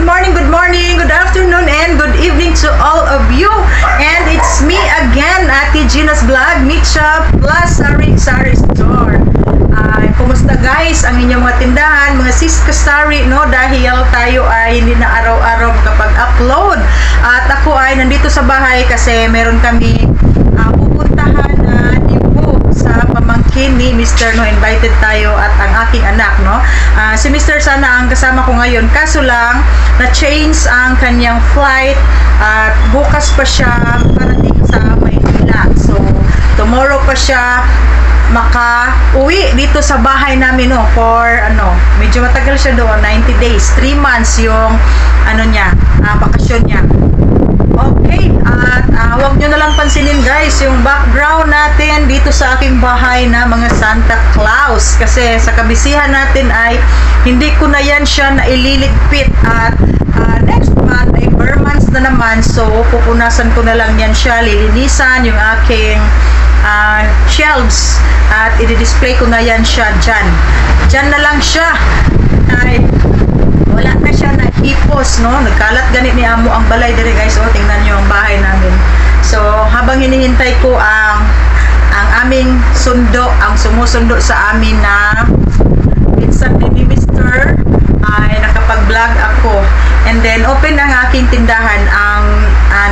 good morning, good afternoon, and good evening to all of you. And it's me again, Ate Gina's Vlog, Mitcha plus Sari Store. Kumusta guys ang inyong mga tindahan, mga sis kasari, no? Dahil tayo ay hindi na araw-araw makapag-upload. At ako ay nandito sa bahay kasi meron kami pupuntahan na Cebu sa pamangkin ni Mr. No, invited tayo at ang aking anak, no? Si Mr. sana ang kasama ko ngayon, kaso lang na-change ang kanyang flight at bukas pa siya parating sa Maynila. So tomorrow pa siya maka-uwi dito sa bahay namin, no, for medyo matagal siya doon, 90 days, 3 months yung bakasyon niya. Okay, at huwag nyo na lang pansinin guys yung background natin dito sa aking bahay na mga Santa Claus, kasi sa kabisihan natin ay hindi ko na yan siya na ililigpit at next month ay bare months na naman, so pupunasan ko na lang yan siya, lilinisan yung aking shelves at i-display ko na yan siya dyan na lang siya ay wala na siya na ipos, no? Nagkalat ganit ni amo ang balay dire guys. Oh, tingnan niyo ang bahay namin. So habang hinihintay ko ang aming sundo, ang sumusundo sa amin na minsan ni Mr. ay nakapag-vlog ako, and then open ang aking tindahan. Ang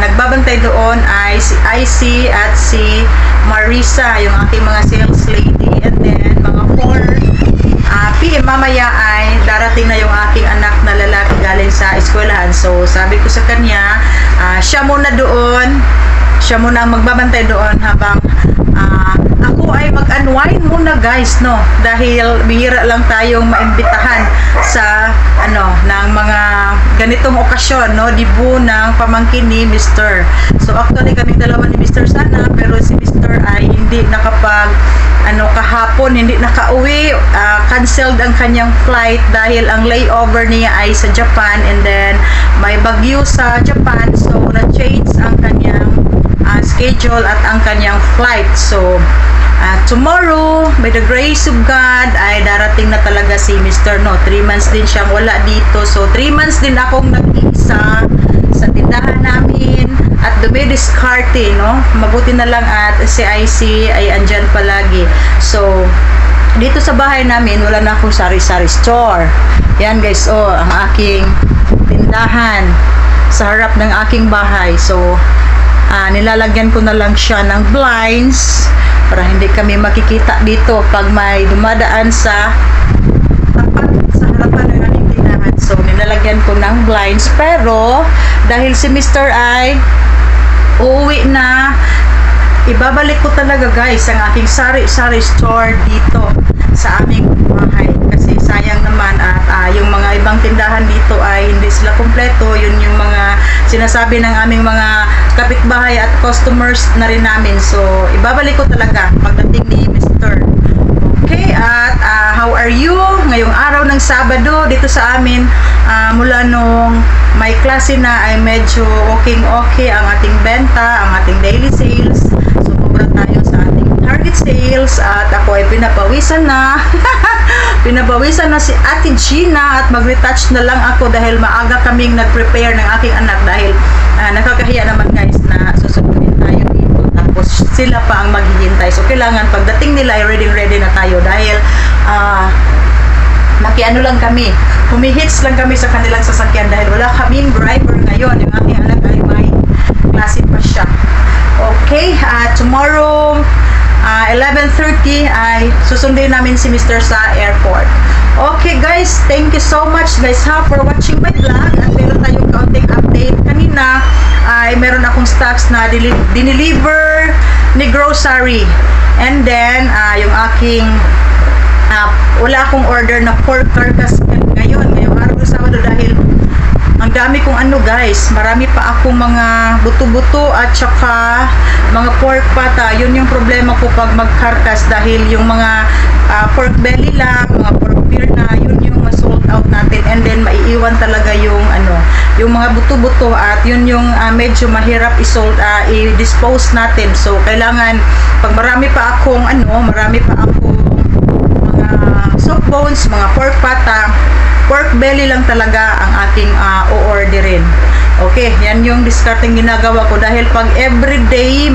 nagbabantay doon ay si IC at si Marisa, yung aking mga sales lady, and then mga 4 PM mamaya ay darating na yung aking anak na lalaki galing sa eskwelahan. So sabi ko sa kanya, siya muna ang magbabantay doon habang ako ay mag-unwind muna guys, no, dahil bihira lang tayong maimbitahan sa ng mga ganitong okasyon, no, dibu ng pamangkin ni Mr. So actually kaming dalawa ni Mr. sana, pero si Mr. ay hindi nakapag kahapon hindi nakauwi, canceled ang kanyang flight dahil ang layover niya ay sa Japan, and then may bagyo sa Japan, so na-change ang kanyang schedule at ang kanyang flight. So tomorrow, by the grace of God, ay darating na talaga si Mr. No. 3 months din siyang wala dito. So 3 months din akong nag-iisa sa tindahan namin at dumidiskarte, no? Mabuti na lang at si IC ay andyan palagi. So dito sa bahay namin wala na akong sari-sari store. Yan guys, ang aking tindahan sa harap ng aking bahay. So nilalagyan ko na lang siya ng blinds para hindi kami makikita dito pag may dumadaan sa harapan ng aming tindahan. So nilalagyan ko ng blinds, pero dahil si Mr. ay uuwi na, ibabalik ko talaga guys ang aking sari-sari store dito sa aming bahay, kasi sayang naman at yung mga ibang tindahan dito ay hindi sila kompleto. Yun yung mga sinasabi ng aming mga kapitbahay at customers na rin namin. So ibabalik ko talaga pagdating ni Mr. Okay, at how are you ngayong araw ng Sabado dito sa amin? Mula nung may klase na ay medyo okay ang ating benta, ang ating daily sales. So kubra tayo sa ating target sales at ako ay pinapawisan na pinapawisan na si Ate Gina at mag-retouch na lang ako dahil maaga kaming nag-prepare ng aking anak, dahil nakakahiya naman guys na susunodin tayo dito tapos sila pa ang maghihintay. So kailangan pagdating nila ay ready na tayo, dahil lang kami, humihits lang kami sa kanilang sasakyan dahil wala kaming driver ngayon. Yung aking anak ay may klase pa siya. Okay, tomorrow 11:30 ay susundin namin si Mr. sa airport. Okay guys, thank you so much guys for watching my vlog, at meron tayong kaunting update. Kanina ay meron akong stocks na dineliver ni grocery, and then yung aking wala akong order na pork carcass ngayong araw ng Sabado dahil ang dami kong guys, marami pa akong mga buto-buto at saka mga pork pata. Yun yung problema ko pag mag-carcass, dahil yung mga pork belly lang, mga pork beer na, yun yung ma-sold out natin, and then maiiwan talaga yung yung mga buto-buto, at yun yung medyo mahirap i-dispose natin. So kailangan pag marami pa akong mga soft bones, mga pork pata, pork belly lang talaga ang aking o-orderin. Okay, yan yung discarding ginagawa ko dahil pag everyday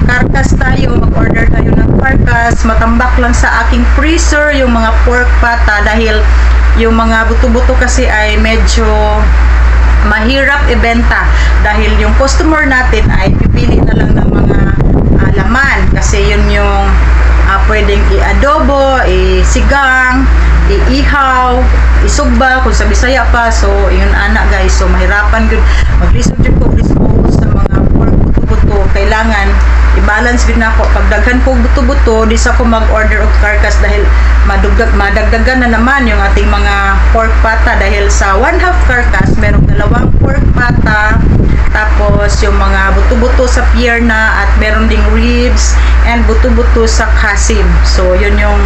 karkas tayo, mag-order tayo ng karkas, matambak lang sa aking freezer yung mga pork pata dahil yung mga buto-buto kasi ay medyo mahirap ibenta dahil yung customer natin ay pipili na lang ng mga laman kasi yun yung pwedeng i-adobo, isigang, iihaw, isugba kung sa Bisaya pa. So yun ana guys, so mahirapan gud mag-listen jud ko sa mga pork buto-buto. Kailangan i-balance gud nako pag daghan ko buto-buto di sa ko mag-order og karkas dahil madagdagan na naman yung ating mga pork pata dahil sa 1/2 karkas merong 2 pork pata, tapos yung mga buto-buto sa pierna at meron ding ribs and buto-buto sa kasim. So yun yung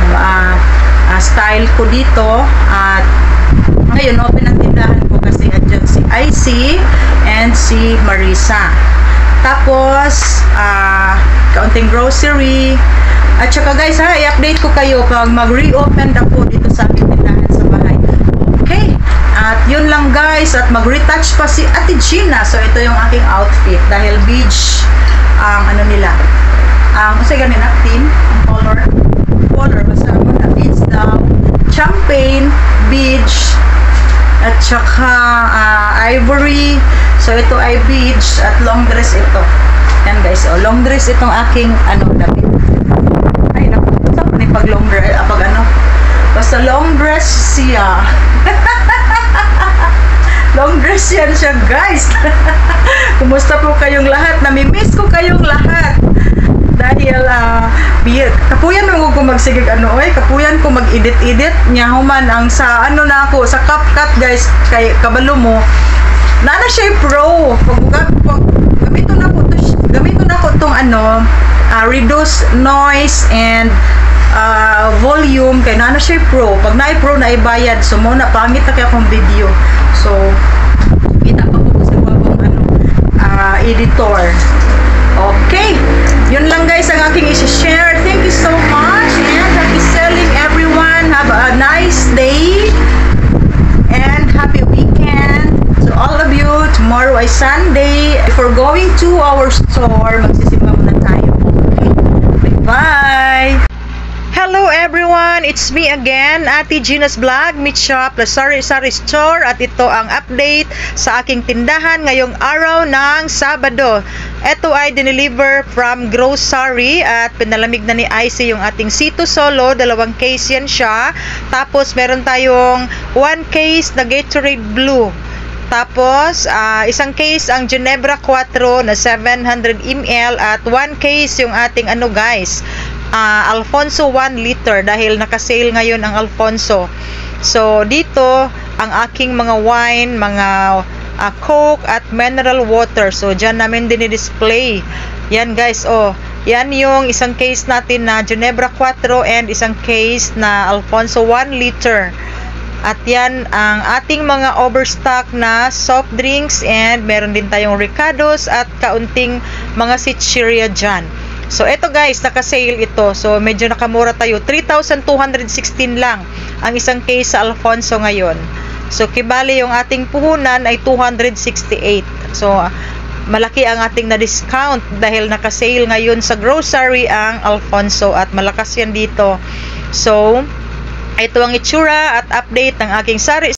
style ko dito at ngayon open ang tindahan ko kasi andyan si IC and si Marisa. Tapos kaunting grocery at saka guys i-update ko kayo pag mag-reopen ako dito sa aking tindahan sa bahay. Okay, at yun lang guys, at mag-retouch pa si Ate Gina. So ito yung aking outfit dahil beach ano nila kasi ganun team ang color basta mo na beach daw, champagne, beach at saka ivory. So ito ay beach at long dress ito. Yan guys, long dress itong aking damit. Ay naku, saan pa pag long dress basta long dress siya. Long dress yan siya guys. Kumusta po kayong lahat? Namimiss ko kayong lahat dahil kapuyan mo ko magsigig kapuyan ko mag-edit nya human ang sa na ako sa CapCut guys kay kabalo mo nana siya pro gamiton na ko tong reduce noise and volume kay nana siya pro pag na pro na ibayad so mo na pangit na kaya akong video so kita pa ko sa wabong editor. Okay, yun lang guys ang aking i-share. Thank you so much and happy selling everyone. Have a nice day and happy weekend to all of you. Tomorrow ay Sunday. Before going to our store, magsisimba muna tayo. Okay, bye! Hello everyone! It's me again, Ate Gina's Vlog, Meat Shop, the Sari Sari Store, at ito ang update sa aking tindahan ngayong araw ng Sabado. Ito ay dineliver from grocery at pinalamig na ni IC yung ating Sito Solo, 2 case yan siya. Tapos meron tayong 1 case na Gatorade Blue. Tapos, isang case ang Ginebra 4 na 700 ml at 1 case yung ating guys, Alfonso 1 liter dahil naka-sale ngayon ang Alfonso. So, dito ang aking mga wine, mga Coke at mineral water. So, dyan namin dinidisplay. Yan guys, yan yung isang case natin na Ginebra 4 and isang case na Alfonso 1 liter. At yan ang ating mga overstock na soft drinks and meron din tayong Ricardos at kaunting mga chichirya dyan. So eto guys, naka-sale ito. So medyo nakamura tayo. 3,216 lang ang isang case sa Alfonso ngayon. So kibali yung ating puhunan ay 268. So malaki ang ating na-discount dahil naka-sale ngayon sa grocery ang Alfonso at malakas yan dito. So ito ang itsura at update ng aking sari